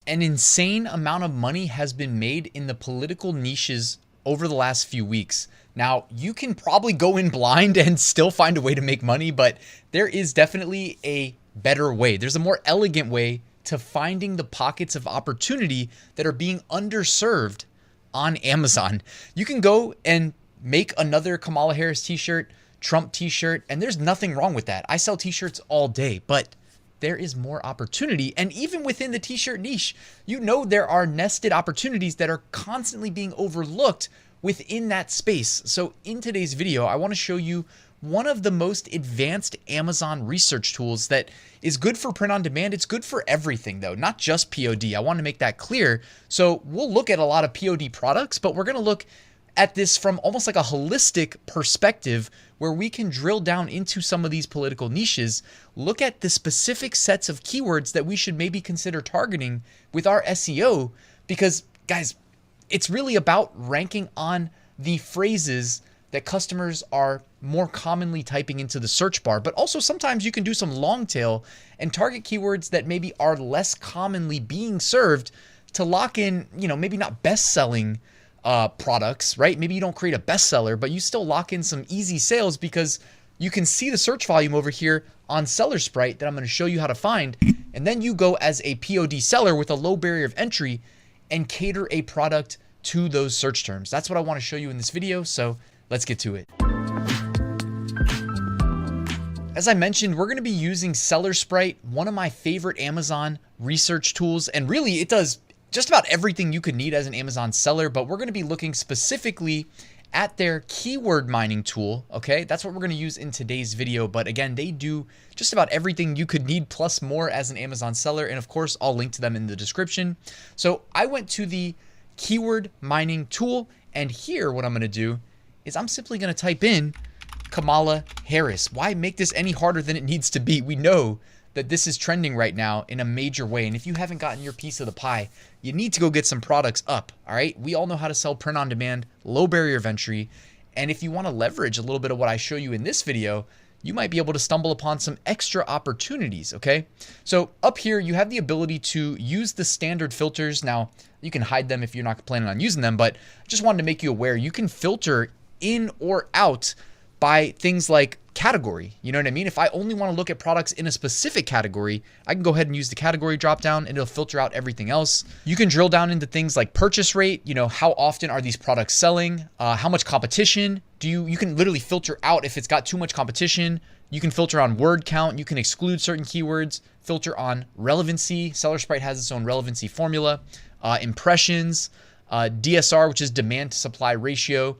An insane amount of money has been made in the political niches over the last few weeks. Now, you can probably go in blind and still find a way to make money, but there is definitely a better way. There's a more elegant way to finding the pockets of opportunity that are being underserved on Amazon. You can go and make another Kamala Harris t-shirt, Trump t-shirt, and there's nothing wrong with that. I sell t-shirts all day, but there is more opportunity. And even within the t-shirt niche, you know there are nested opportunities that are constantly being overlooked within that space. So in today's video, I want to show you one of the most advanced Amazon research tools that is good for print on demand. It's good for everything though, not just POD. I want to make that clear. So we'll look at a lot of POD products, but we're going to look at this from almost like a holistic perspective where we can drill down into some of these political niches, look at the specific sets of keywords that we should maybe consider targeting with our SEO, because guys, it's really about ranking on the phrases that customers are more commonly typing into the search bar. But also sometimes you can do some long tail and target keywords that maybe are less commonly being served to lock in, maybe not best-selling products, right? Maybe you don't create a bestseller, but you still lock in some easy sales because you can see the search volume over here on SellerSprite that I'm going to show you how to find. And then you go as a POD seller with a low barrier of entry and cater a product to those search terms. That's what I want to show you in this video. So let's get to it. As I mentioned, we're going to be using SellerSprite, one of my favorite Amazon research tools. And really it does just about everything you could need as an Amazon seller, but we're going to be looking specifically at their keyword mining tool. Okay, that's what we're going to use in today's video. But again, they do just about everything you could need plus more as an Amazon seller. And of course, I'll link to them in the description. So I went to the keyword mining tool, and here what I'm going to do is I'm simply going to type in Kamala Harris. Why make this any harder than it needs to be? We know that this is trending right now in a major way. And if you haven't gotten your piece of the pie, you need to go get some products up. All right. We all know how to sell print on demand, low barrier of entry. And if you want to leverage a little bit of what I show you in this video, you might be able to stumble upon some extra opportunities. Okay. So up here, you have the ability to use the standard filters. Now you can hide them if you're not planning on using them, but I just wanted to make you aware you can filter in or out by things like category. You know what I mean? If I only want to look at products in a specific category, I can go ahead and use the category dropdown and it'll filter out everything else. You can drill down into things like purchase rate, how often are these products selling, how much competition do you can literally filter out if it's got too much competition. You can filter on word count. You can exclude certain keywords, filter on relevancy. SellerSprite has its own relevancy formula, impressions, DSR, which is demand to supply ratio.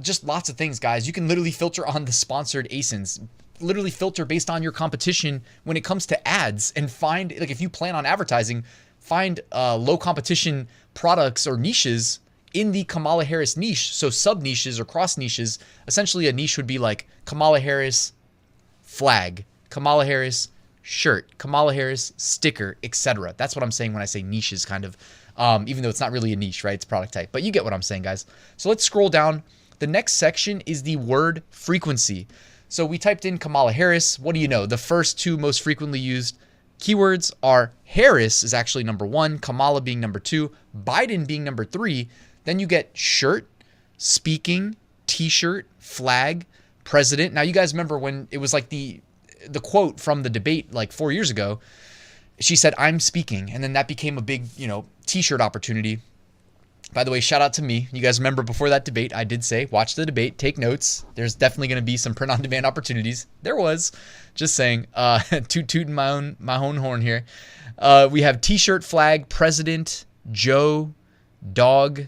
Just lots of things, guys. You can literally filter on the sponsored ASINs, literally filter based on your competition when it comes to ads, and find, like, if you plan on advertising, find low competition products or niches in the Kamala Harris niche. So sub niches or cross niches. Essentially a niche would be like Kamala Harris flag, Kamala Harris shirt, Kamala Harris sticker, etc. That's what I'm saying when I say niches, kind of, even though it's not really a niche, right? It's product type, but you get what I'm saying, guys. So let's scroll down. The next section is the word frequency. So we typed in Kamala Harris. What do you know? The first two most frequently used keywords are Harris is actually number 1, Kamala being number 2, Biden being number 3. Then you get shirt, speaking, t-shirt, flag, president. Now you guys remember when it was like the quote from the debate like 4 years ago. She said, "I'm speaking." And then that became a big, t-shirt opportunity. By the way, shout out to me. You guys remember before that debate, I did say, watch the debate, take notes. There's definitely going to be some print on demand opportunities. There was, just saying, tooting my own horn here. We have t-shirt, flag, president, Joe, dog,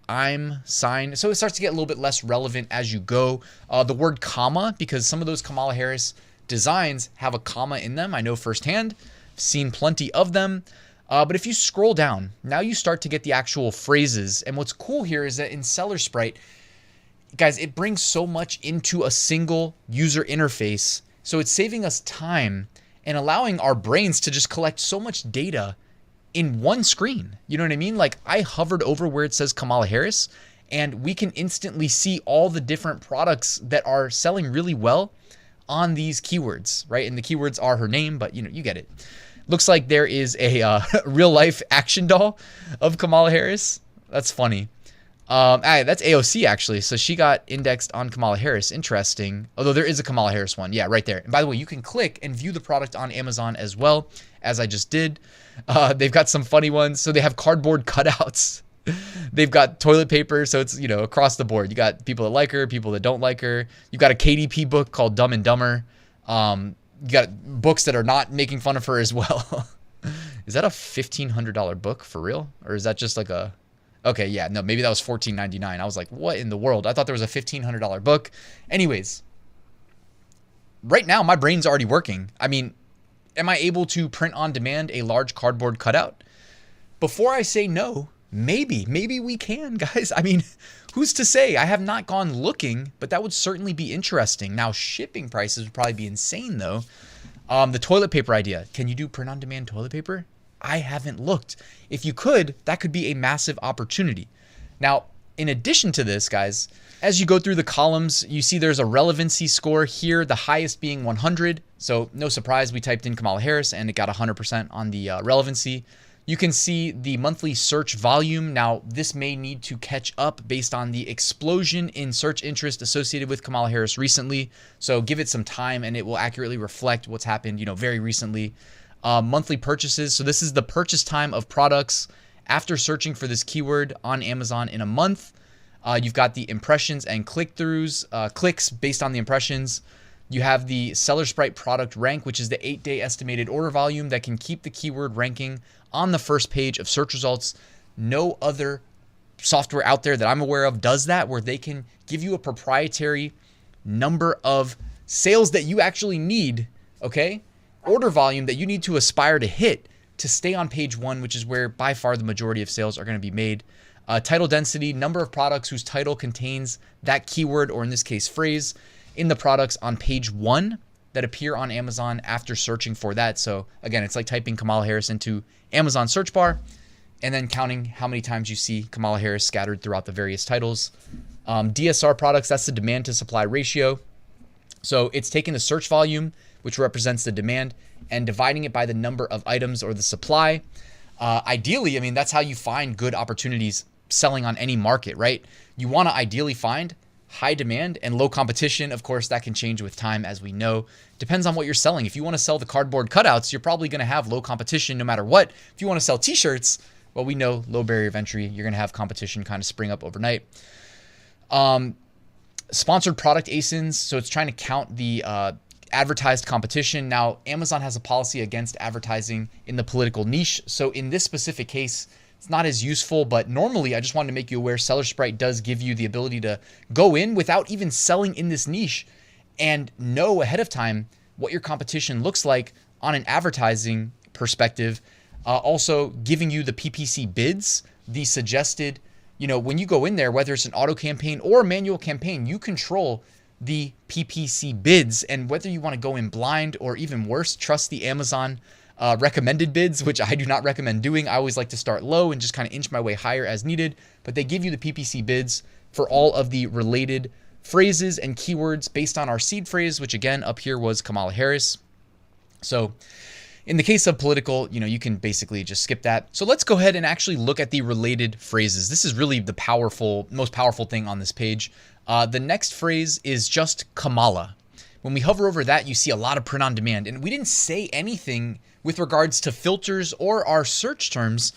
I'm, sign. So it starts to get a little bit less relevant as you go. The word comma, because some of those Kamala Harris designs have a comma in them. I know firsthand. I've seen plenty of them. But if you scroll down, now you start to get the actual phrases. And what's cool here is that in SellerSprite, guys, it brings so much into a single user interface. So it's saving us time and allowing our brains to just collect so much data in one screen. You know what I mean? Like, I hovered over where it says Kamala Harris, and we can instantly see all the different products that are selling really well on these keywords, right? And the keywords are her name, but you get it. Looks like there is a real life action doll of Kamala Harris. That's funny. That's AOC actually. So she got indexed on Kamala Harris. Interesting. Although there is a Kamala Harris one. Yeah, right there. And by the way, you can click and view the product on Amazon as well, as I just did. They've got some funny ones. So they have cardboard cutouts. They've got toilet paper. So it's, across the board. You got people that like her, people that don't like her. You've got a KDP book called Dumb and Dumber. You got books that are not making fun of her as well. Is that a $1,500 book for real? Or is that just like a... Okay, yeah, no, maybe that was $14.99. I was like, what in the world? I thought there was a $1,500 book. Anyways, right now, my brain's already working. I mean, am I able to print on demand a large cardboard cutout? Before I say no, maybe we can, guys. I mean, who's to say? I have not gone looking, but that would certainly be interesting. Now, shipping prices would probably be insane, though. The toilet paper idea. Can you do print on demand toilet paper? I haven't looked. If you could, that could be a massive opportunity. Now, in addition to this, guys, as you go through the columns, you see there's a relevancy score here, the highest being 100. So no surprise, we typed in Kamala Harris and it got 100% on the relevancy. You can see the monthly search volume. Now, this may need to catch up based on the explosion in search interest associated with Kamala Harris recently. So give it some time and it will accurately reflect what's happened, very recently. Monthly purchases. So this is the purchase time of products after searching for this keyword on Amazon in a month. You've got the impressions and click-throughs, clicks based on the impressions. You have the SellerSprite product rank, which is the 8-day estimated order volume that can keep the keyword ranking on the first page of search results. No other software out there that I'm aware of does that, where they can give you a proprietary number of sales that you actually need, okay? Order volume that you need to aspire to hit to stay on page one, which is where by far the majority of sales are going to be made. Title density, number of products whose title contains that keyword, or in this case, phrase, in the products on page one that appear on Amazon after searching for that. So again, it's like typing Kamala Harris into Amazon search bar and then counting how many times you see Kamala Harris scattered throughout the various titles. DSR products, that's the demand to supply ratio. So it's taking the search volume, which represents the demand, and dividing it by the number of items or the supply. Ideally, I mean, that's how you find good opportunities selling on any market, right? You want to ideally find high demand and low competition. Of course, that can change with time, as we know. Depends on what you're selling. If you want to sell the cardboard cutouts, you're probably going to have low competition no matter what. If you want to sell t-shirts, well, we know low barrier of entry. You're going to have competition kind of spring up overnight. Sponsored product ASINs. So it's trying to count the advertised competition. Now, Amazon has a policy against advertising in the political niche. So in this specific case, it's not as useful, but normally I just wanted to make you aware SellerSprite does give you the ability to go in without even selling in this niche and know ahead of time what your competition looks like on an advertising perspective. Also giving you the PPC bids, the suggested, when you go in there, whether it's an auto campaign or a manual campaign, you control the PPC bids, and whether you want to go in blind or even worse, trust the Amazon recommended bids, which I do not recommend doing. I always like to start low and just kind of inch my way higher as needed, but they give you the PPC bids for all of the related phrases and keywords based on our seed phrase, which again up here was Kamala Harris. So in the case of political, you can basically just skip that. So let's go ahead and actually look at the related phrases. This is really the most powerful thing on this page. The next phrase is just Kamala. When we hover over that, you see a lot of print on demand. And we didn't say anything with regards to filters or our search terms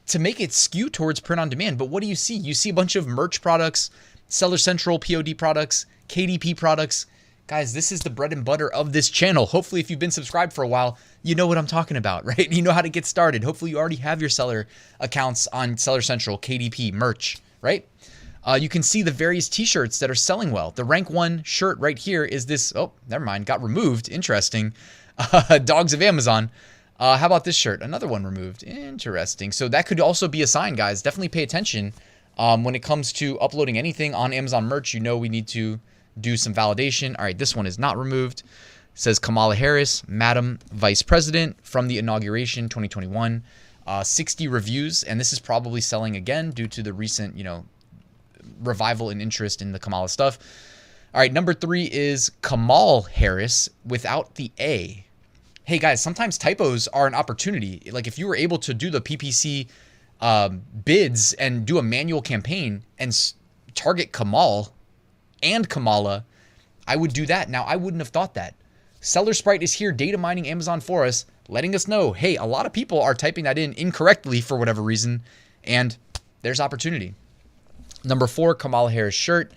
to make it skew towards print on demand. But what do you see? You see a bunch of merch products, Seller Central POD products, KDP products. Guys, this is the bread and butter of this channel. Hopefully, if you've been subscribed for a while, you know what I'm talking about, right? You know how to get started. Hopefully, you already have your seller accounts on Seller Central, KDP, merch, right? You can see the various t-shirts that are selling well. The rank 1 shirt right here is this, oh, never mind, got removed. Interesting. Dogs of Amazon. How about this shirt? Another one removed. Interesting. So that could also be a sign, guys. Definitely pay attention when it comes to uploading anything on Amazon merch. We need to do some validation. All right, this one is not removed. It says Kamala Harris, Madam Vice President from the inauguration 2021. 60 reviews, and this is probably selling again due to the recent, revival in interest in the Kamala stuff. All right, number 3 is Kamal Harris without the A. hey guys, sometimes typos are an opportunity. Like if you were able to do the PPC bids and do a manual campaign and target Kamal and Kamala, I would do that. Now, I wouldn't have thought that. SellerSprite is here data mining Amazon for us, letting us know, hey, a lot of people are typing that in incorrectly for whatever reason, and there's opportunity. Number 4, Kamala Harris shirt.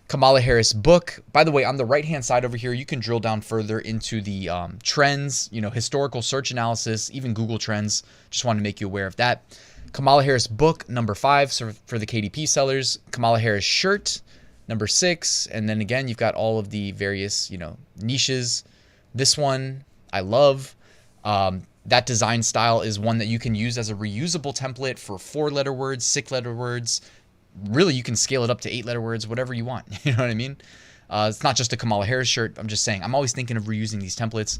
Kamala Harris book. By the way, on the right-hand side over here, you can drill down further into the trends, historical search analysis, even Google Trends. Just wanted to make you aware of that. Kamala Harris book, number 5, so for the KDP sellers. Kamala Harris shirt, number 6. And then again, you've got all of the various, niches. This one, I love. That design style is one that you can use as a reusable template for 4-letter words, 6-letter words. Really, you can scale it up to 8-letter words, whatever you want. You know what I mean? It's not just a Kamala Harris shirt. I'm just saying, I'm always thinking of reusing these templates.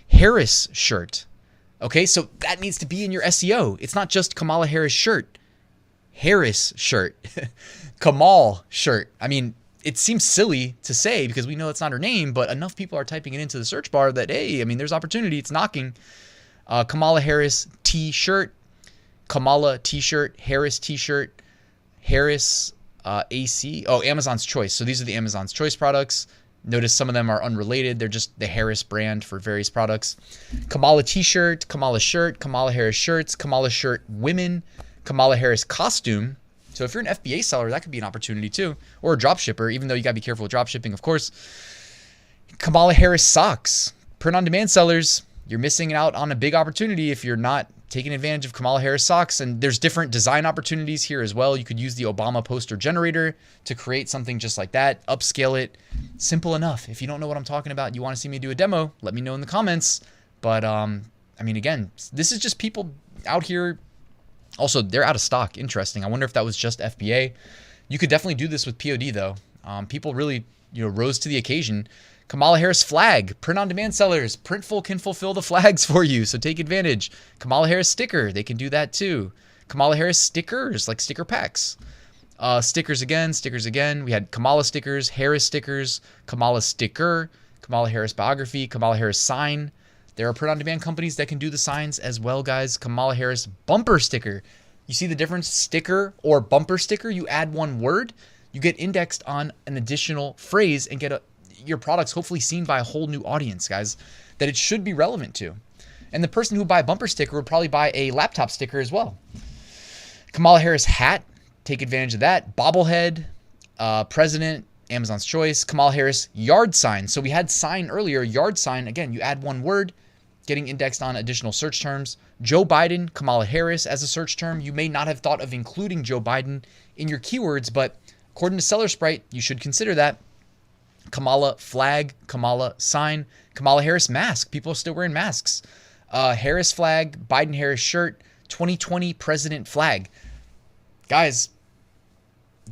Harris shirt. Okay, so that needs to be in your SEO. It's not just Kamala Harris shirt. Harris shirt. Kamal shirt. I mean, it seems silly to say because we know it's not her name, but enough people are typing it into the search bar that, hey, I mean, there's opportunity. It's knocking. Kamala Harris t-shirt. Kamala t-shirt. Harris t-shirt. Harris AC. Oh, Amazon's Choice. So these are the Amazon's Choice products. Notice some of them are unrelated. They're just the Harris brand for various products. Kamala t-shirt, Kamala shirt, Kamala Harris shirts, Kamala shirt women, Kamala Harris costume. So if you're an FBA seller, that could be an opportunity too. Or a drop shipper, even though you gotta be careful with drop shipping, of course. Kamala Harris socks. Print on demand sellers, you're missing out on a big opportunity if you're not taking advantage of Kamala Harris socks. And there's different design opportunities here as well. You could use the Obama poster generator to create something just like that, upscale it. Simple enough. If you don't know what I'm talking about and you want to see me do a demo, let me know in the comments. But I mean, again, this is just people out here. Also, they're out of stock. Interesting. I wonder if that was just FBA. You could definitely do this with POD though. People really, rose to the occasion. Kamala Harris flag. Print on demand sellers. Printful can fulfill the flags for you, so take advantage. Kamala Harris sticker. They can do that too. Kamala Harris stickers, like sticker packs. Stickers again. We had Kamala stickers, Harris stickers, Kamala sticker, Kamala Harris biography, Kamala Harris sign. There are print on demand companies that can do the signs as well, guys. Kamala Harris bumper sticker. You see the difference? Sticker or bumper sticker. You add one word, you get indexed on an additional phrase and get your products hopefully seen by a whole new audience, guys, that it should be relevant to. And the person who buy a bumper sticker would probably buy a laptop sticker as well. Kamala Harris hat. Take advantage of that. Bobblehead, president, Amazon's Choice. Kamala Harris yard sign. So we had sign earlier. Yard sign, again, you add one word, getting indexed on additional search terms. Joe Biden, Kamala Harris as a search term. You may not have thought of including Joe Biden in your keywords, but according to SellerSprite, you should consider that. Kamala flag, Kamala sign, Kamala Harris mask. People are still wearing masks. Harris flag, Biden Harris shirt, 2020 president flag. Guys,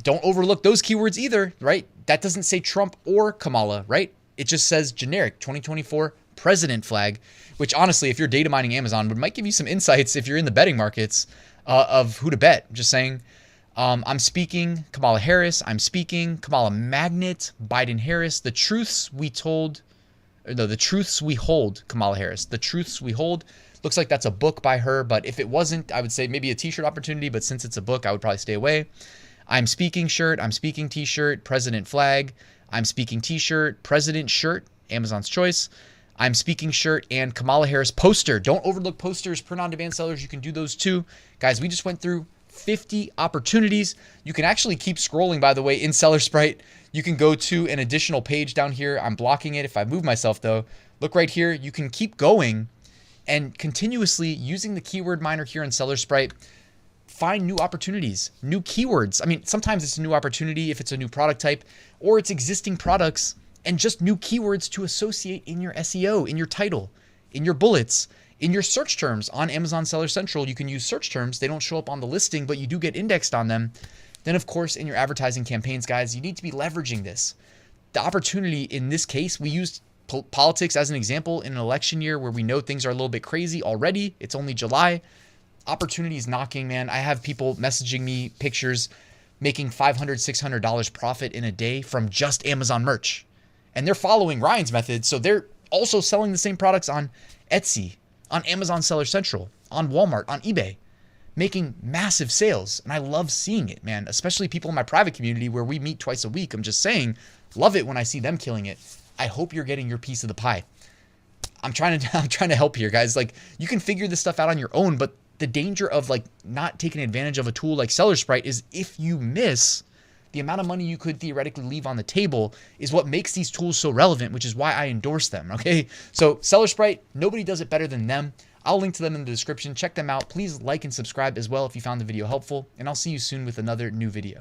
don't overlook those keywords either, right? That doesn't say Trump or Kamala, right? It just says generic 2024 president flag, which honestly, if you're data mining Amazon, might give you some insights if you're in the betting markets of who to bet. I'm just saying. I'm speaking Kamala Harris. I'm speaking Kamala Magnet, Biden Harris. The truths we hold, Kamala Harris. The truths we hold. Looks like that's a book by her, but if it wasn't, I would say maybe a t-shirt opportunity, but since it's a book, I would probably stay away. I'm speaking shirt. I'm speaking t-shirt, president flag. I'm speaking t-shirt, president shirt, Amazon's Choice. I'm speaking shirt and Kamala Harris poster. Don't overlook posters, print on demand sellers. You can do those too. Guys, we just went through 50 opportunities. You can actually keep scrolling, by the way, in SellerSprite. You can go to an additional page down here. I'm blocking it if I move myself though. Look right here. You can keep going and continuously using the keyword miner here in SellerSprite, find new opportunities, new keywords. I mean, sometimes it's a new opportunity if it's a new product type or it's existing products and just new keywords to associate in your SEO, in your title, in your bullets, in your search terms. On Amazon Seller Central, you can use search terms. They don't show up on the listing, but you do get indexed on them. Then, of course, in your advertising campaigns, guys, you need to be leveraging this. The opportunity in this case, we used politics as an example in an election year where we know things are a little bit crazy already. It's only July. Opportunity is knocking, man. I have people messaging me pictures making $500, $600 profit in a day from just Amazon merch. And they're following Ryan's method, so they're also selling the same products on Etsy, on Amazon Seller Central, on Walmart, on eBay, making massive sales. And I love seeing it, man, especially people in my private community where we meet twice a week. I'm just saying, love it when I see them killing it. I hope you're getting your piece of the pie. I'm trying to help here, guys. Like, you can figure this stuff out on your own, but the danger of like not taking advantage of a tool like SellerSprite is if you miss, the amount of money you could theoretically leave on the table is what makes these tools so relevant, which is why I endorse them, okay? So SellerSprite, nobody does it better than them. I'll link to them in the description. Check them out. Please like and subscribe as well if you found the video helpful, and I'll see you soon with another new video.